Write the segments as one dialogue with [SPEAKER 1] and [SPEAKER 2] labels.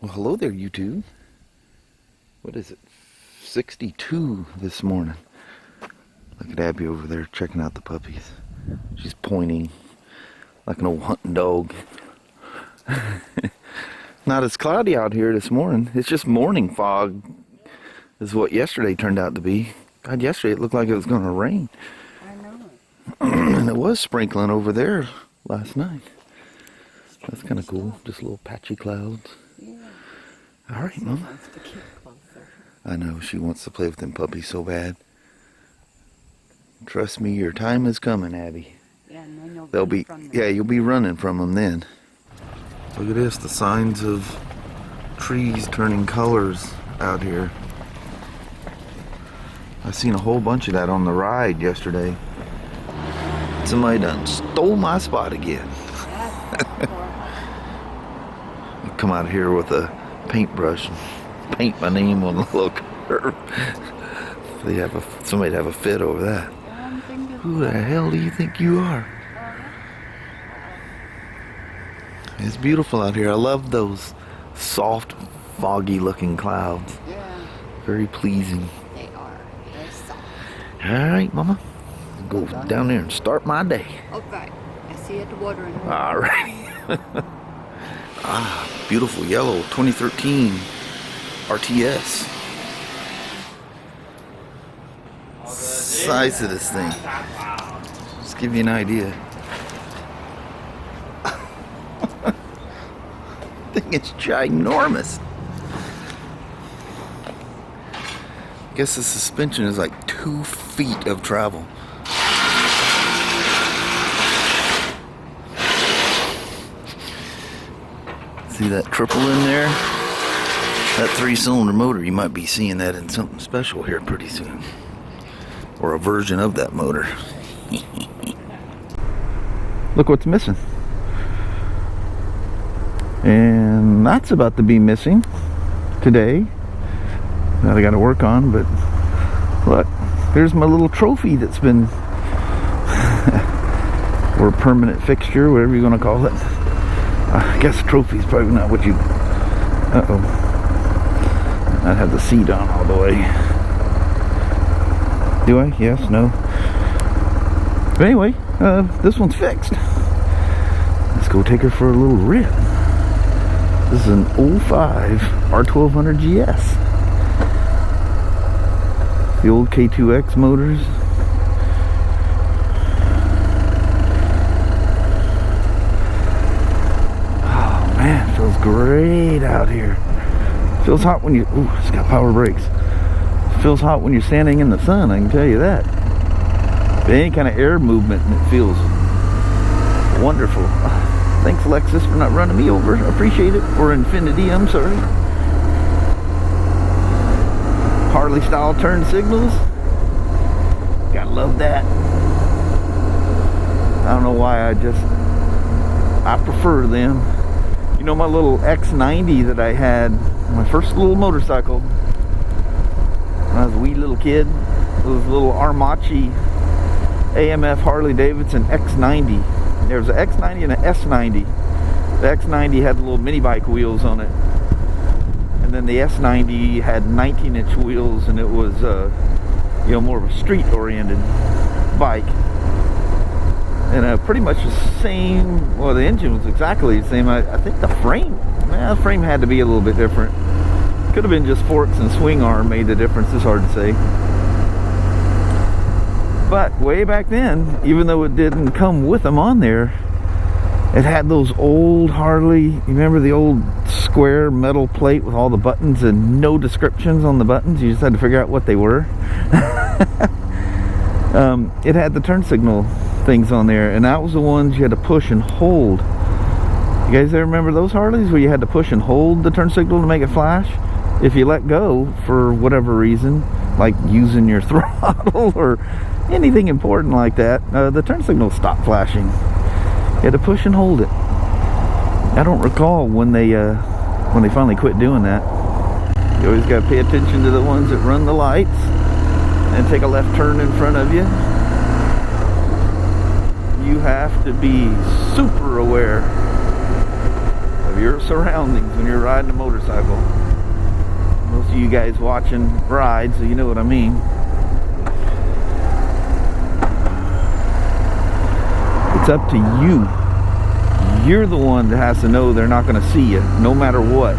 [SPEAKER 1] Well, hello there, YouTube. What is it? 62 this morning. Look at Abby over there checking out the puppies. She's pointing like an old hunting dog. Not as cloudy out here this morning. It's just morning fog is what yesterday turned out to be. God, yesterday it looked like it was going to rain.
[SPEAKER 2] I know.
[SPEAKER 1] And it was sprinkling over there last night. That's kind of cool. Just little patchy clouds.
[SPEAKER 2] Yeah.
[SPEAKER 1] All right, Mama.
[SPEAKER 2] Wants to get closer.
[SPEAKER 1] I know, she wants to play with them puppies so bad. Trust me, your time is coming, Abby.
[SPEAKER 2] Yeah, and then you'll
[SPEAKER 1] They'll
[SPEAKER 2] run
[SPEAKER 1] be,
[SPEAKER 2] from them.
[SPEAKER 1] yeah, you'll be running from them then. Look at this, the signs of trees turning colors out here. I seen a whole bunch of that on the ride yesterday. Somebody done stole my spot again. I come out here with a paintbrush and paint my name on the little curve. Somebody'd have a fit over that. Who the hell do you think you are? It's beautiful out here. I love those soft, foggy looking clouds.
[SPEAKER 2] Yeah.
[SPEAKER 1] Very pleasing.
[SPEAKER 2] They are. They're soft.
[SPEAKER 1] Alright, Mama. Go down there and start my day.
[SPEAKER 2] Okay. I see it watering.
[SPEAKER 1] Alright. Ah, beautiful yellow 2013 RTS. Size of this thing. Just give you an idea. I think it's ginormous. I guess the suspension is like 2 feet of travel. See that triple in there? That 3-cylinder motor, you might be seeing that in something special here pretty soon. Or a version of that motor. Look what's missing. And that's about to be missing today. That I got to work on, but look, there's my little trophy that's been, or a permanent fixture, whatever you're going to call it. I guess trophy's probably not what you... Uh-oh. I'd have the seat on all the way. Do I? Yes? No? But anyway, this one's fixed. Let's go take her for a little rip. This is an 05 R1200 GS. The old K2X motors. Feels great out here. Feels hot when you... Ooh, it's got power brakes. Feels hot when you're standing in the sun, I can tell you that. But any kind of air movement, and it feels wonderful. Thanks, Lexus, for not running me over. I appreciate it. Or Infinity, I'm sorry. Harley style turn signals. Gotta love that. I don't know why, I prefer them. You know my little X90 that I had, my first little motorcycle when I was a wee little kid? It was a little Armachi AMF Harley Davidson X90. There was an X90 and an S90. The X90 had little mini bike wheels on it. And then the S90 had 19-inch wheels, and it was, you know, more of a street-oriented bike. And pretty much the same, well, the engine was exactly the same. I think the frame, the frame had to be a little bit different. Could have been just forks and swing arm made the difference. It's hard to say. But way back then, even though it didn't come with them on there, it had those old Harley, you remember the old square metal plate with all the buttons and no descriptions on the buttons? You just had to figure out what they were. It had the turn signal things on there, and that was the ones you had to push and hold. You guys ever remember those Harleys where you had to push and hold the turn signal to make it flash? If you let go for whatever reason, like using your throttle or anything important like that, the turn signal stopped flashing. You had to push and hold it. I don't recall when they finally quit doing that. You always got to pay attention to the ones that run the lights and take a left turn in front of you. You have to be super aware of your surroundings when you're riding a motorcycle. Most of you guys watching ride, so you know what I mean. It's up to you. You're the one that has to know they're not going to see you, no matter what.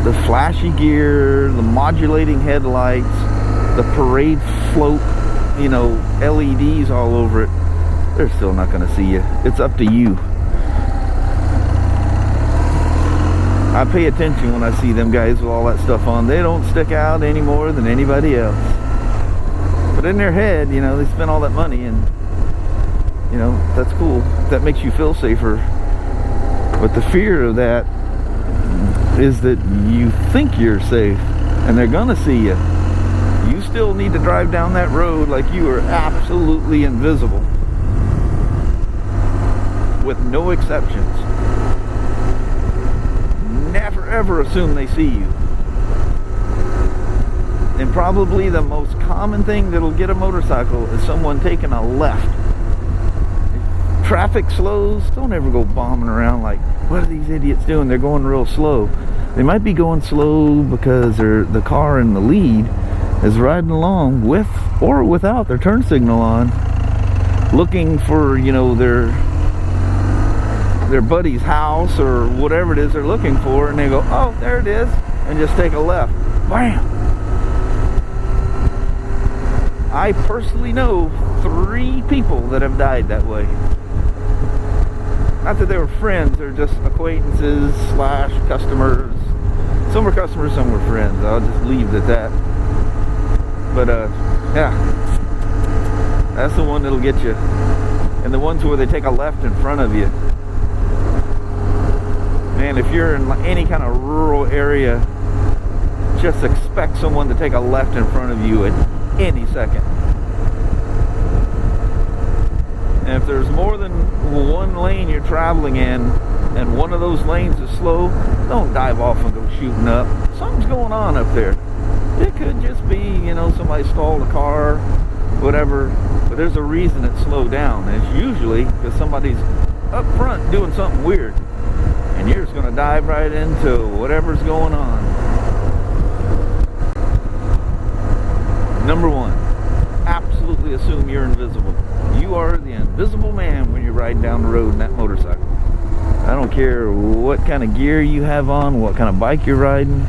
[SPEAKER 1] The flashy gear, the modulating headlights, the parade float, you know, LEDs all over it, they're still not going to see you. It's up to you. I pay attention when I see them guys with all that stuff on. They don't stick out any more than anybody else. But in their head, you know, they spend all that money, and you know, that's cool. That makes you feel safer. But the fear of that is that you think you're safe and they're gonna see you. You still need to drive down that road like you are absolutely invisible, with no exceptions. Never ever assume they see you. And probably the most common thing that'll get a motorcycle is someone taking a left. If traffic slows, don't ever go bombing around like, what are these idiots doing? They're going real slow. They might be going slow because the car in the lead is riding along with or without their turn signal on, looking for, you know, their buddy's house or whatever it is they're looking for, and they go, oh, there it is, and just take a left. Bam! I personally know 3 people that have died that way. Not that they were friends, they're just acquaintances / customers. Some were customers, some were friends. I'll just leave it at that. But yeah, that's the one that'll get you. And the ones where they take a left in front of you. Man, if you're in any kind of rural area, just expect someone to take a left in front of you at any second. And if there's more than one lane you're traveling in, and one of those lanes is slow, don't dive off and go shooting up. Something's going on up there. It could just be, you know, somebody stalled a car, whatever, but there's a reason it's slowed down. And it's usually because somebody's up front doing something weird, and you're just going to dive right into whatever's going on. Number 1, absolutely assume you're invisible. You are the invisible man when you're riding down the road in that motorcycle. I don't care what kind of gear you have on, what kind of bike you're riding.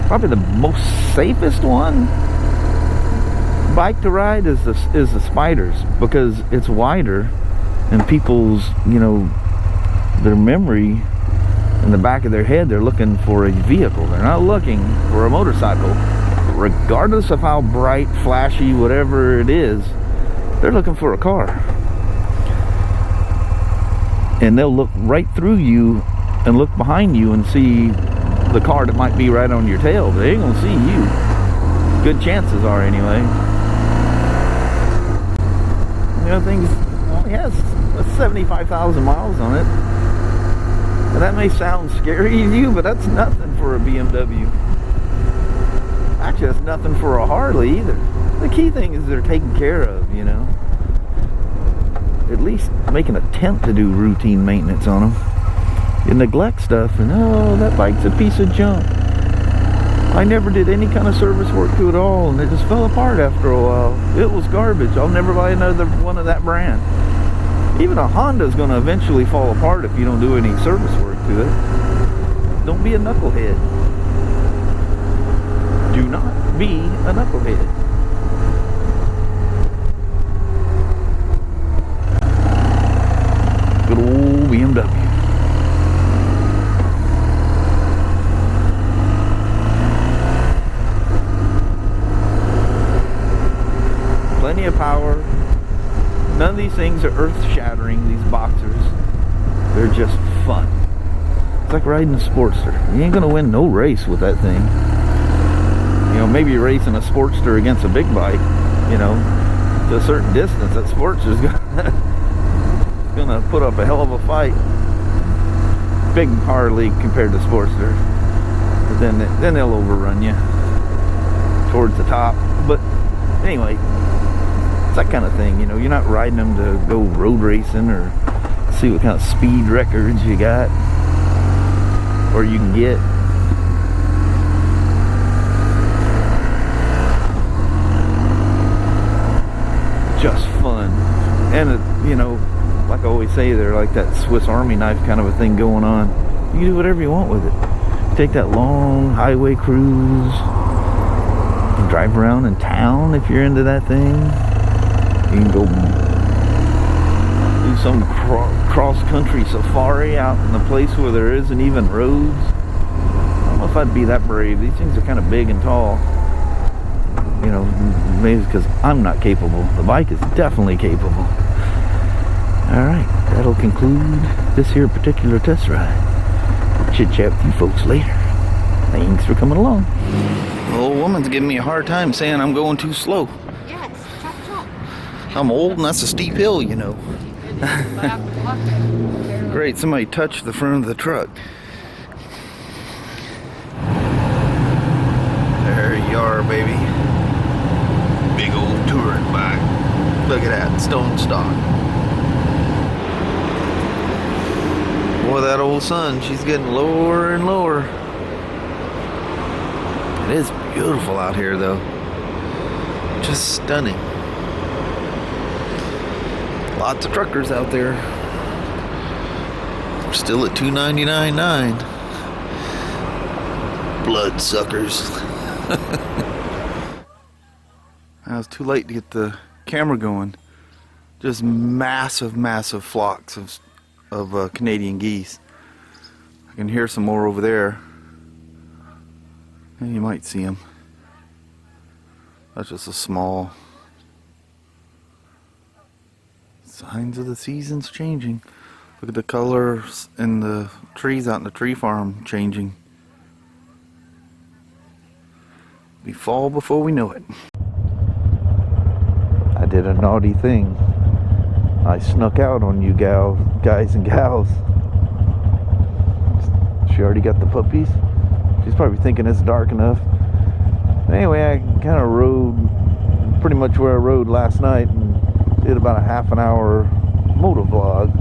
[SPEAKER 1] Probably the most safest bike to ride is the Spyders, because it's wider, and people's, you know, their memory in the back of their head, they're looking for a vehicle. They're not looking for a motorcycle. Regardless of how bright, flashy, whatever it is, they're looking for a car. And they'll look right through you and look behind you and see the car that might be right on your tail. They ain't gonna see you. Good chances are, anyway. You know, things only has 75,000 miles on it. Now, that may sound scary to you, but that's nothing for a BMW. Actually, that's nothing for a Harley either. The key thing is they're taken care of, you know. At least make an attempt to do routine maintenance on them. You neglect stuff and, oh, that bike's a piece of junk. I never did any kind of service work to it at all, and it just fell apart after a while. It was garbage. I'll never buy another one of that brand. Even a Honda's going to eventually fall apart if you don't do any service work to it. Don't be a knucklehead. Do not be a knucklehead. Good old BMW. Plenty of power. None of these things are earth-shattering, these boxers. They're just fun. It's like riding a Sportster. You ain't gonna win no race with that thing. You know, maybe you're racing a Sportster against a big bike, you know, to a certain distance. That Sportster's gonna put up a hell of a fight. Big Harley compared to Sportster. But then they'll overrun you towards the top. But anyway, it's that kind of thing, you know. You're not riding them to go road racing or see what kind of speed records you got. or you can get. Just fun. And it, you know, like I always say, they're like that Swiss Army knife kind of a thing going on. You can do whatever you want with it. Take that long highway cruise. You can drive around in town if you're into that thing. You can go do some cross-country safari out in a place where there isn't even roads. I don't know if I'd be that brave. These things are kind of big and tall. You know, maybe because I'm not capable. The bike is definitely capable. Alright, that'll conclude this here particular test ride. Chit chat with you folks later. Thanks for coming along. The old woman's giving me a hard time saying I'm going too slow.
[SPEAKER 2] Yes, chop chop.
[SPEAKER 1] I'm old and that's a steep hill, you know. Great, somebody touched the front of the truck. There you are, baby. Big old touring bike. Look at that, stone stock. Boy, that old sun, she's getting lower and lower. It is beautiful out here, though. Just stunning. Lots of truckers out there. We're still at $299.9. Bloodsuckers. I was too late to get the camera going. Just massive, massive flocks of Canadian geese. I can hear some more over there. And you might see them. That's just a small signs of the seasons changing. Look at the colors in the trees out in the tree farm changing. Be fall before we know it. I did a naughty thing. I snuck out on you guys and gals. She already got the puppies. She's probably thinking it's dark enough. Anyway, I kind of rode pretty much where I rode last night and did about a half an hour motor vlog.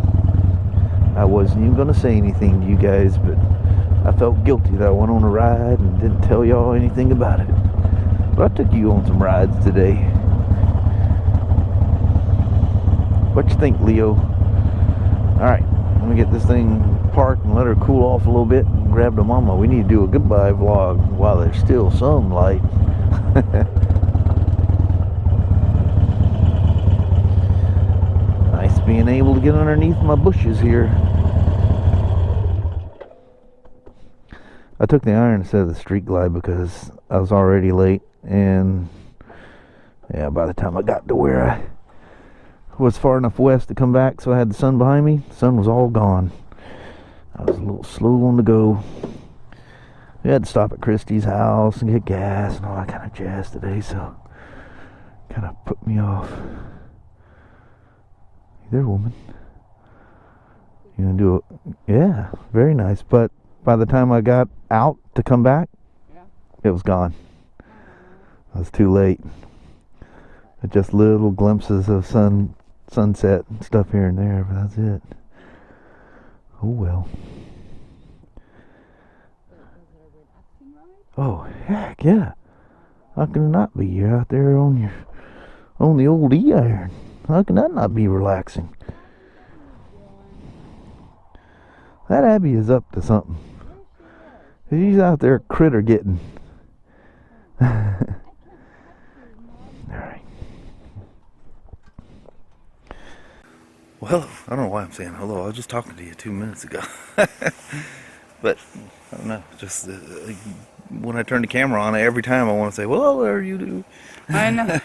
[SPEAKER 1] I wasn't even going to say anything to you guys, but I felt guilty that I went on a ride and didn't tell y'all anything about it. But I took you on some rides today. What you think, Leo? Alright, let me get this thing parked and let her cool off a little bit and grab the mama. We need to do a goodbye vlog while there's still some light. Nice being able to get underneath my bushes here. I took the iron instead of the street glide because I was already late, and yeah, by the time I got to where I was far enough west to come back so I had the sun behind me, the sun was all gone. I was a little slow on the go. We had to stop at Christie's house and get gas and all that kind of jazz today, so kind of put me off. Hey there, woman. You gonna do it? Yeah, very nice. But by the time I got out to come back, it was gone. I was too late. Just little glimpses of sunset and stuff here and there, but that's it. Oh well. Oh heck yeah! How can it not be? You're out there on the old e-iron. How can that not be relaxing? That Abby is up to something. She's out there critter getting. Alright. Well, I don't know why I'm saying hello. I was just talking to you 2 minutes ago. But, I don't know. Just when I turn the camera on, every time I want to say, well, what are you doing?
[SPEAKER 2] I know.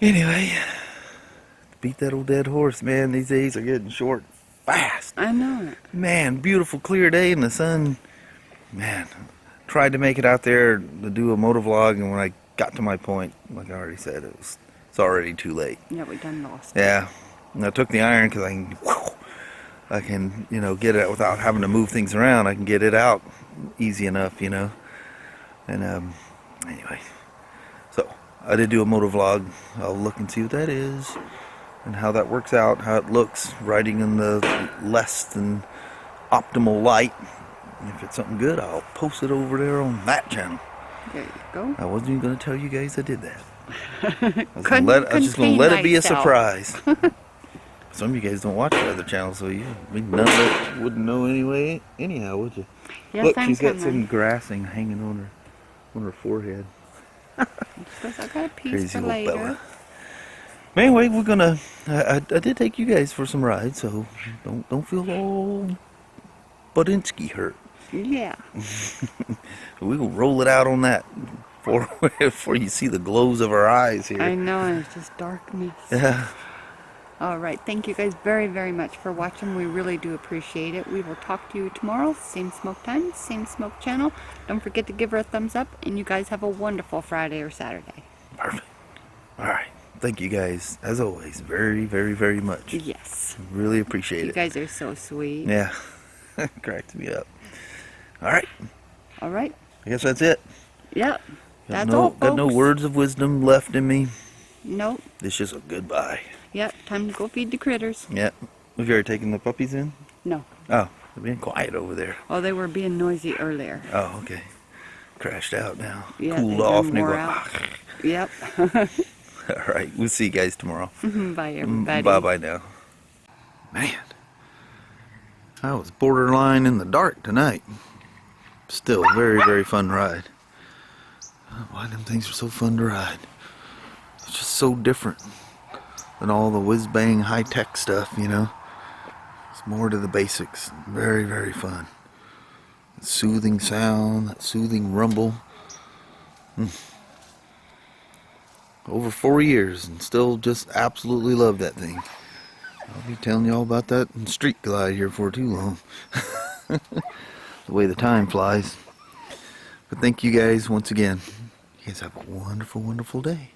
[SPEAKER 1] Anyway, beat that old dead horse, man. These days are getting short fast.
[SPEAKER 2] I know it.
[SPEAKER 1] Man, beautiful clear day in the sun. Man, tried to make it out there to do a motor vlog, and when I got to my point, like I already said, it's already too late.
[SPEAKER 2] Yeah, we done lost.
[SPEAKER 1] Yeah, and I took the iron because I can, you know, get it without having to move things around. I can get it out easy enough, you know. And anyway, so I did do a motor vlog. I'll look and see what that is and how that works out, how it looks riding in the less than optimal light. If it's something good, I'll post it over there on that channel.
[SPEAKER 2] There you go.
[SPEAKER 1] I wasn't even going to tell you guys I did that. I was
[SPEAKER 2] Couldn't
[SPEAKER 1] just going to let it be a
[SPEAKER 2] myself.
[SPEAKER 1] surprise. Some of you guys don't watch the other channels, so none of it wouldn't know anyway. Anyhow, would you?
[SPEAKER 2] Yes,
[SPEAKER 1] Look,
[SPEAKER 2] I'm
[SPEAKER 1] she's got
[SPEAKER 2] coming.
[SPEAKER 1] some grassing hanging on her forehead.
[SPEAKER 2] Because I got a piece
[SPEAKER 1] Crazy
[SPEAKER 2] for
[SPEAKER 1] little
[SPEAKER 2] later.
[SPEAKER 1] fella. But anyway, we're gonna. I did take you guys for some rides, so don't feel all Budinsky hurt.
[SPEAKER 2] Yeah.
[SPEAKER 1] We will roll it out on that before you see the glows of our eyes here.
[SPEAKER 2] I know, and it's just darkness.
[SPEAKER 1] Yeah.
[SPEAKER 2] All right. Thank you guys very, very much for watching. We really do appreciate it. We will talk to you tomorrow. Same smoke time, same smoke channel. Don't forget to give her a thumbs up. And you guys have a wonderful Friday or Saturday.
[SPEAKER 1] Perfect. All right. Thank you guys, as always, very, very, very much.
[SPEAKER 2] Yes.
[SPEAKER 1] Really appreciate
[SPEAKER 2] You
[SPEAKER 1] it.
[SPEAKER 2] guys are so sweet.
[SPEAKER 1] Yeah. Cracked me up. All right.
[SPEAKER 2] All right.
[SPEAKER 1] I guess that's it.
[SPEAKER 2] Yep. That's
[SPEAKER 1] no,
[SPEAKER 2] all, folks.
[SPEAKER 1] got no words of wisdom left in me.
[SPEAKER 2] Nope.
[SPEAKER 1] It's just a goodbye.
[SPEAKER 2] Yep. Time to go feed the critters.
[SPEAKER 1] Yeah. Have you already taken the puppies in?
[SPEAKER 2] No.
[SPEAKER 1] Oh, they're being quiet over there.
[SPEAKER 2] Oh, they were being noisy earlier.
[SPEAKER 1] Oh, okay. Crashed out now.
[SPEAKER 2] Yeah,
[SPEAKER 1] Cooled
[SPEAKER 2] they
[SPEAKER 1] off
[SPEAKER 2] done
[SPEAKER 1] and they
[SPEAKER 2] wore
[SPEAKER 1] go.
[SPEAKER 2] out. Yep.
[SPEAKER 1] All right. We'll see you guys tomorrow.
[SPEAKER 2] Bye, everybody.
[SPEAKER 1] Bye-bye now. Man. I was borderline in the dark tonight. Still a very, very fun ride. I don't know why them things are so fun to ride. It's just so different than all the whiz-bang high-tech stuff, you know. It's more to the basics. Very, very fun. That soothing sound, that soothing rumble. Over 4 years and still just absolutely love that thing. I'll be telling you all about that in Street Glide here for too long. The way the time flies. But thank you guys once again. You guys have a wonderful, wonderful day.